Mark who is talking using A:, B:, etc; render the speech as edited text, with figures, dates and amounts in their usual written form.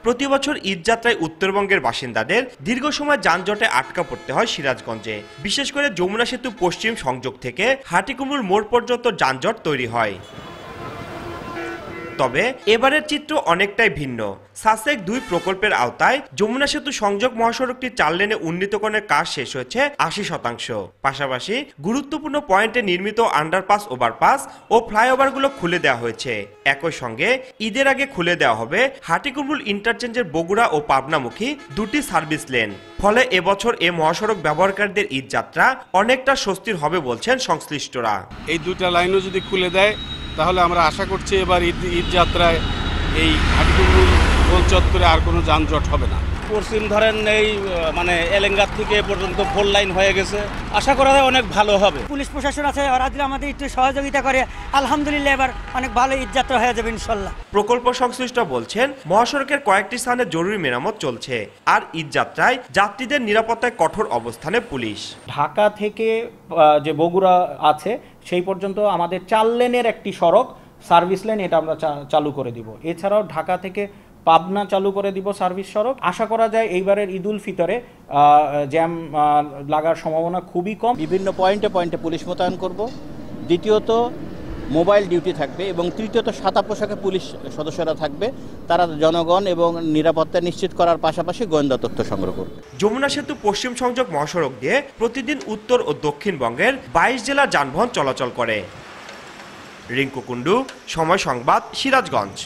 A: প্রতি বছর ঈদ যাত্রায় উত্তরবঙ্গের বাসিন্দাদের দীর্ঘ সময় যানজটে আটকা পড়তে হয় সিরাজগঞ্জে। বিশেষ করে যমুনা সেতু পশ্চিম সংযোগ থেকে হাটিকুমরুল মোড় পর্যন্ত যানজট তৈরি হয়। তবে এবারের চিত্র অনেকটাই ভিন্ন। সাসেক ২ প্রকল্পের আওতায় যমুনা সেতু সংযোগ মহাসড়কটি ৪ লেনে উন্নীতকরণের কাজ শেষ হয়েছে ৮০%। পাশাপাশি গুরুত্বপূর্ণ পয়েন্টে নির্মিত আন্ডারপাস, ওভারপাস ও ফ্লাইওভারগুলো খুলে দেওয়া হয়েছে। একই সঙ্গে ঈদের আগে খুলে দেওয়া হবে হাটিকুমরুল ইন্টারচেঞ্জের বগুড়া ও পাবনামুখী ২টি সার্ভিস লেন। ফলে এবছর এ মহাসড়ক ব্যবহারকারীদের ঈদ যাত্রা অনেকটা স্বস্তির হবে বলছেন সংশ্লিষ্টরা।
B: এই 2টা লাইনও যদি খুলে দেয় তাহলে আমরা আশা করছি এবার ঈদ যাত্রায় এই হাটিকুমরুল গোল চত্বরে আর কোনো যানজট হবে না।
C: পশ্চিম ধরেন এই এলেঙ্গার থেকে পর্যন্ত 4 লাইন হয়ে গেছে, আশা করা যায় অনেক ভালো হবে।
D: পুলিশ প্রশাসন আছে, ওরা যদি আমাদের একটু সহযোগিতা করে আলহামদুলিল্লাহ এবার অনেক ভালো ঈদ যাত্রা হয়ে যাবে ইনশাল্লাহ।
A: প্রকল্প সংশ্লিষ্ট বলছেন মহাসড়কের কয়েকটি স্থানে জরুরি মেরামত চলছে, আর ঈদ যাত্রায় যাত্রীদের নিরাপত্তায় কঠোর অবস্থানে পুলিশ।
E: ঢাকা থেকে যে বগুড়া আছে সেই পর্যন্ত আমাদের 4 লেনের একটি সড়ক সার্ভিস লেন, এটা আমরা চালু করে দিব। এছাড়াও ঢাকা থেকে পাবনা চালু করে দিব সার্ভিস সড়ক। আশা করা যায় এইবারের ঈদ উল ফিতরে জ্যাম লাগার সম্ভাবনা খুবই কম।
F: বিভিন্ন পয়েন্টে পয়েন্টে পুলিশ মোতায়েন করব। দ্বিতীয়ত মোবাইল ডিউটি থাকবে এবং তৃতীয়ত সাদা পোশাকে পুলিশ সদস্যরা থাকবে। তারা জনগণ এবং নিরাপত্তা নিশ্চিত করার পাশাপাশি গোয়েন্দা তথ্য সংগ্রহ করবে।
A: যমুনা সেতু পশ্চিম সংযোগ মহাসড়ক দিয়ে প্রতিদিন উত্তর ও দক্ষিণবঙ্গের 22 জেলার যানবাহন চলাচল করে। রিঙ্কু কুন্ডু, সময় সংবাদ, সিরাজগঞ্জ।